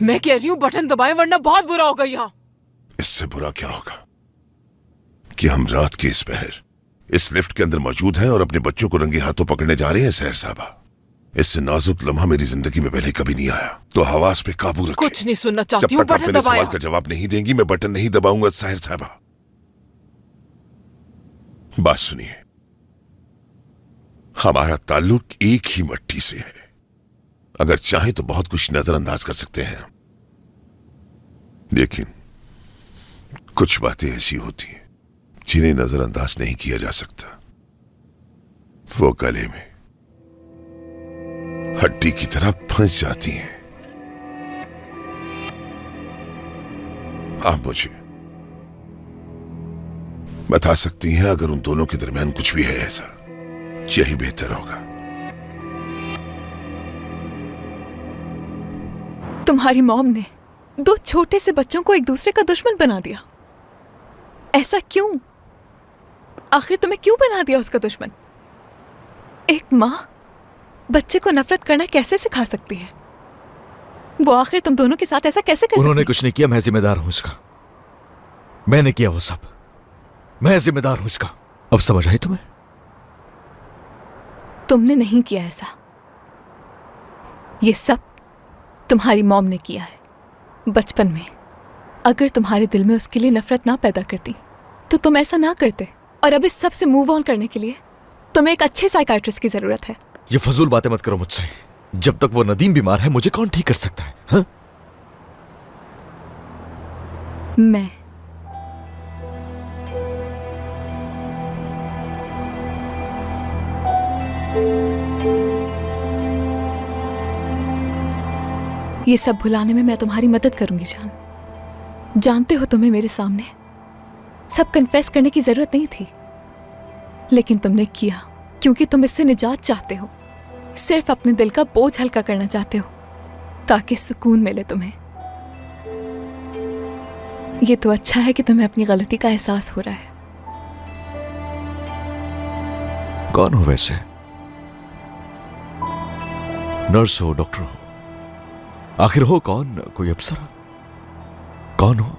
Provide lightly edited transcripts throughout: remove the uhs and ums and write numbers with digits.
मैं कह रही हूँ बटन दबाएं वरना बहुत बुरा होगा यहाँ। इससे बुरा क्या होगा कि हम रात के इस पहर इस लिफ्ट के अंदर मौजूद हैं और अपने बच्चों को रंगे हाथों पकड़ने जा रहे हैं। सहर साहबा, इससे नाजुक लम्हा मेरी जिंदगी में पहले कभी नहीं आया, तो हवास पे काबू रखें। कुछ नहीं सुनना चाहती हूँ, जब तक आप बटन मेरे दबाएं। सवाल का जवाब नहीं देंगी मैं बटन नहीं दबाऊंगा। सहर साहबा, बात सुनिए, हमारा ताल्लुक एक ही मट्टी से है। अगर चाहे तो बहुत कुछ नजरअंदाज कर सकते हैं, लेकिन कुछ बातें ऐसी होती हैं जिन्हें नजरअंदाज नहीं किया जा सकता। वो गले में हड्डी की तरह फंस जाती हैं। आप मुझे बता सकती हैं अगर उन दोनों के दरमियान कुछ भी है ऐसा, यही बेहतर होगा। तुम्हारी मॉम ने 2 छोटे से बच्चों को एक दूसरे का दुश्मन बना दिया। ऐसा क्यों? आखिर तुम्हें क्यों बना दिया उसका दुश्मन? एक माँ बच्चे को नफरत करना कैसे सिखा सकती है? वो आखिर तुम दोनों के साथ ऐसा कैसे कर उन्होंने सकती? कुछ नहीं किया, मैं जिम्मेदार हूं इसका। मैंने किया वो सब, मैं जिम्मेदार हूं इसका। अब समझ आई तुम्हें? तुमने नहीं किया ऐसा, ये सब तुम्हारी मॉम ने किया है। बचपन में अगर तुम्हारे दिल में उसके लिए नफरत ना पैदा करती तो तुम ऐसा ना करते। और अब इस सब से मूव ऑन करने के लिए तुम्हें एक अच्छे साइकाइट्रिस्ट की जरूरत है। ये फजूल बातें मत करो मुझसे। जब तक वो नदीम बीमार है मुझे कौन ठीक कर सकता है? हा? मैं ये सब भुलाने में मैं तुम्हारी मदद करूंगी जान। जानते हो तुम्हें मेरे सामने सब कन्फेस करने की जरूरत नहीं थी, लेकिन तुमने किया क्योंकि तुम इससे निजात चाहते हो। सिर्फ अपने दिल का बोझ हल्का करना चाहते हो ताकि सुकून मिले तुम्हें। ये तो अच्छा है कि तुम्हें अपनी गलती का एहसास हो रहा है। कौन हो वैसे? नर्स हो, डॉक्टर हो, आखिर हो कौन? कोई अफसर? कौन हो?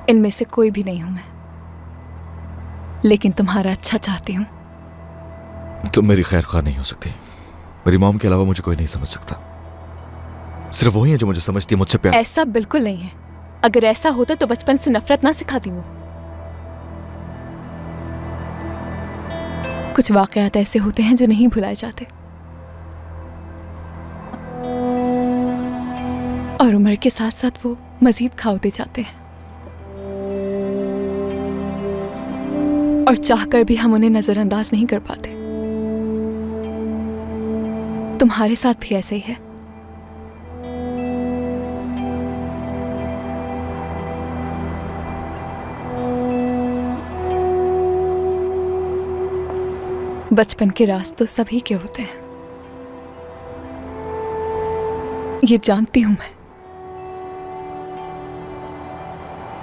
इनमें से कोई भी नहीं हूं मैं, लेकिन तुम्हारा अच्छा चाहती हूं। तुम मेरी खैर ख्वाह नहीं हो सकती। मेरी मॉम के अलावा मुझे कोई नहीं समझ सकता। सिर्फ वही है जो मुझे समझती है, मुझसे प्यार। ऐसा बिल्कुल नहीं है। अगर ऐसा होता तो बचपन से नफरत ना सिखाती वो। कुछ वाकयात ऐसे होते हैं जो नहीं भुलाए जाते, और उम्र के साथ साथ वो मजीद खा होते जाते हैं, और चाहकर भी हम उन्हें नजरअंदाज नहीं कर पाते। तुम्हारे साथ भी ऐसे ही है। बचपन के राज तो सभी के होते हैं, ये जानती हूं मैं।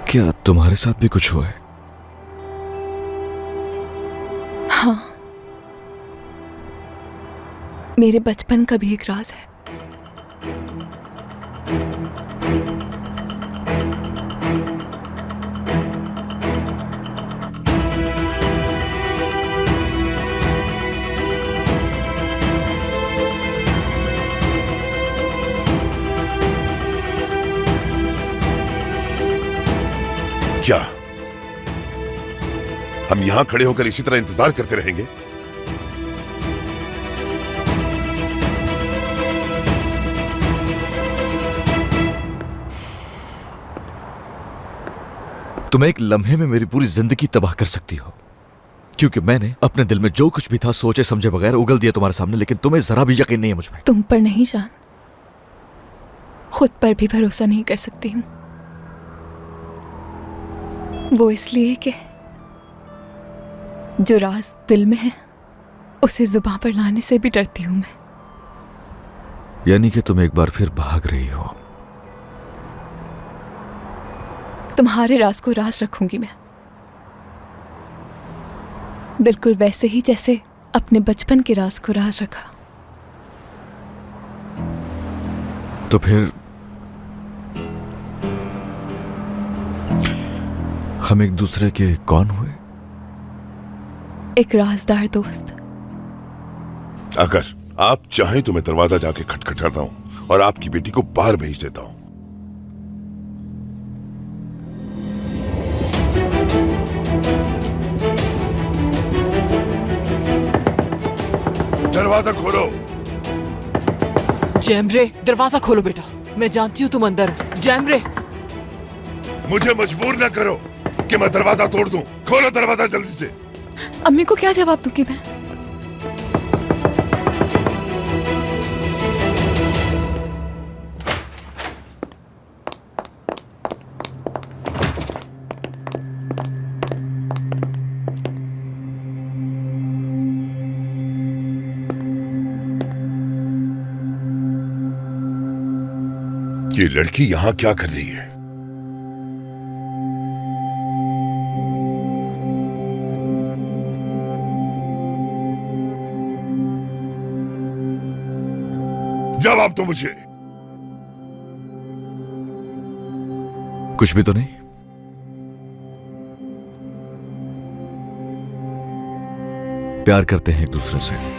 क्या तुम्हारे साथ भी कुछ हुआ है? हाँ, मेरे बचपन का भी एक राज है। क्या हम यहां खड़े होकर इसी तरह इंतजार करते रहेंगे? तुम एक लम्हे में मेरी पूरी जिंदगी तबाह कर सकती हो, क्योंकि मैंने अपने दिल में जो कुछ भी था सोचे समझे बगैर उगल दिया तुम्हारे सामने। लेकिन तुम्हें जरा भी यकीन नहीं है मुझ पर। तुम पर नहीं जान, खुद पर भी भरोसा नहीं कर सकती हूं। वो इसलिए कि जो राज दिल में है उसे जुबान पर लाने से भी डरती हूं मैं। यानी कि तुम एक बार फिर भाग रही हो। तुम्हारे राज को राज रखूंगी मैं, बिल्कुल वैसे ही जैसे अपने बचपन के राज को राज रखा। तो फिर हम एक दूसरे के कौन हुए? एक राजदार दोस्त। अगर आप चाहें तो मैं दरवाजा जाके खटखटाता हूं और आपकी बेटी को बाहर भेज देता हूं। दरवाजा खोलो। जैमरे, दरवाजा खोलो बेटा। मैं जानती हूँ तुम अंदर हो। जैमरे, मुझे मजबूर ना करो कि मैं दरवाजा तोड़ दूं। खोलो दरवाजा जल्दी से। अम्मी को क्या जवाब दूंगी मैं? ये लड़की यहां क्या कर रही है? जवाब दो मुझे। कुछ भी तो नहीं। प्यार करते हैं एक दूसरे से।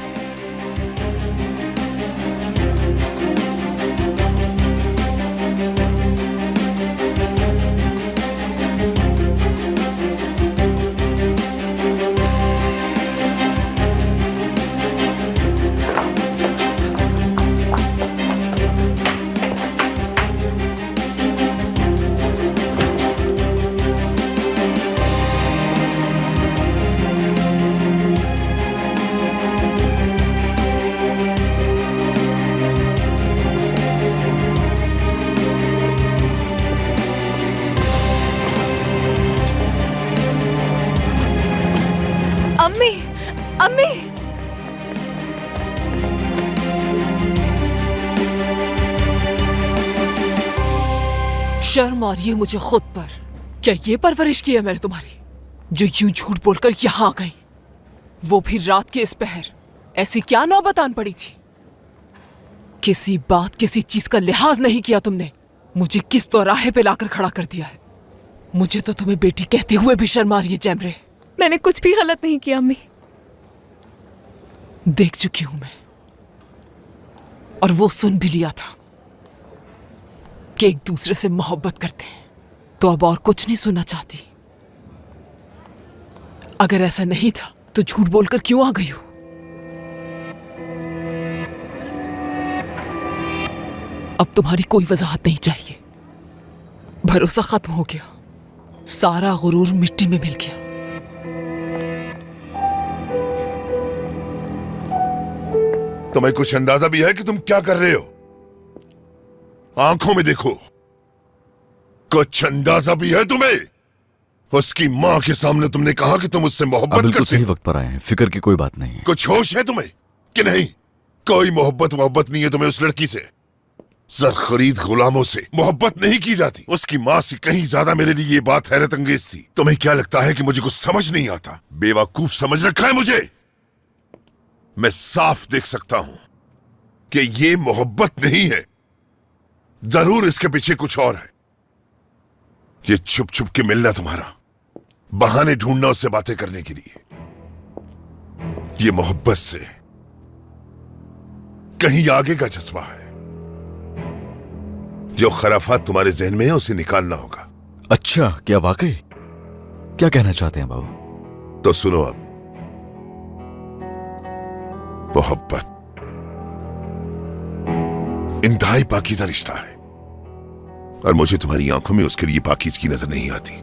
अम्मी, अम्मी, शर्म आ रही है मुझे खुद पर। क्या ये परवरिश की है मैंने तुम्हारी, जो यूं झूठ बोलकर यहां आ गई? वो भी रात के इस पहर। ऐसी क्या नौबत आन पड़ी थी? किसी बात, किसी चीज का लिहाज नहीं किया तुमने। मुझे किस दौराहे पे लाकर खड़ा कर दिया है। मुझे तो तुम्हें बेटी कहते हुए भी शर्म आ रही है जैमरे। मैंने कुछ भी गलत नहीं किया अम्मी। देख चुकी हूं मैं, और वो सुन भी लिया था कि एक दूसरे से मोहब्बत करते हैं। तो अब और कुछ नहीं सुनना चाहती। अगर ऐसा नहीं था तो झूठ बोलकर क्यों आ गई हो? अब तुम्हारी कोई वजाहत नहीं चाहिए। भरोसा खत्म हो गया, सारा गुरूर मिट्टी में मिल गया। तुम्हें कुछ अंदाजा भी है कि तुम क्या कर रहे हो? आंखों में देखो। कुछ अंदाजा भी है तुम्हें? उसकी मां के सामने तुमने कहा कि तुम उससे मोहब्बत बिल्कुल करते सही हो। वक्त पर आए हैं, फिक्र की कोई बात नहीं है। कुछ होश है तुम्हें कि नहीं? कोई मोहब्बत नहीं है तुम्हें उस लड़की से। जर खरीद गुलामों से मोहब्बत नहीं की जाती। उसकी मां से कहीं ज्यादा मेरे लिए ये बात हैरत अंगेज थी। तुम्हें क्या लगता है कि मुझे कुछ समझ नहीं आता? बेवकूफ समझ रखा है मुझे। मैं साफ देख सकता हूं कि ये मोहब्बत नहीं है। जरूर इसके पीछे कुछ और है। ये छुप छुप के मिलना तुम्हारा, बहाने ढूंढना उससे बातें करने के लिए, ये मोहब्बत से कहीं आगे का जज्बा है। जो खराफात तुम्हारे जहन में है उसे निकालना होगा। अच्छा, क्या वाकई? क्या कहना चाहते हैं बाबू? तो सुनो अब। मोहब्बत इंतहाई पाकीज़ा रिश्ता है, और मुझे तुम्हारी आंखों में उसके लिए पाकीज़गी नजर नहीं आती।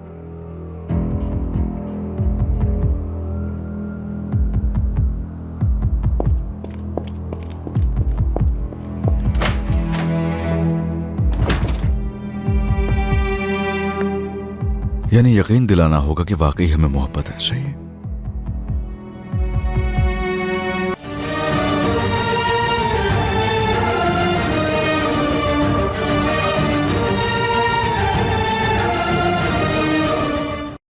यानी यकीन दिलाना होगा कि वाकई हमें मोहब्बत है। सही है।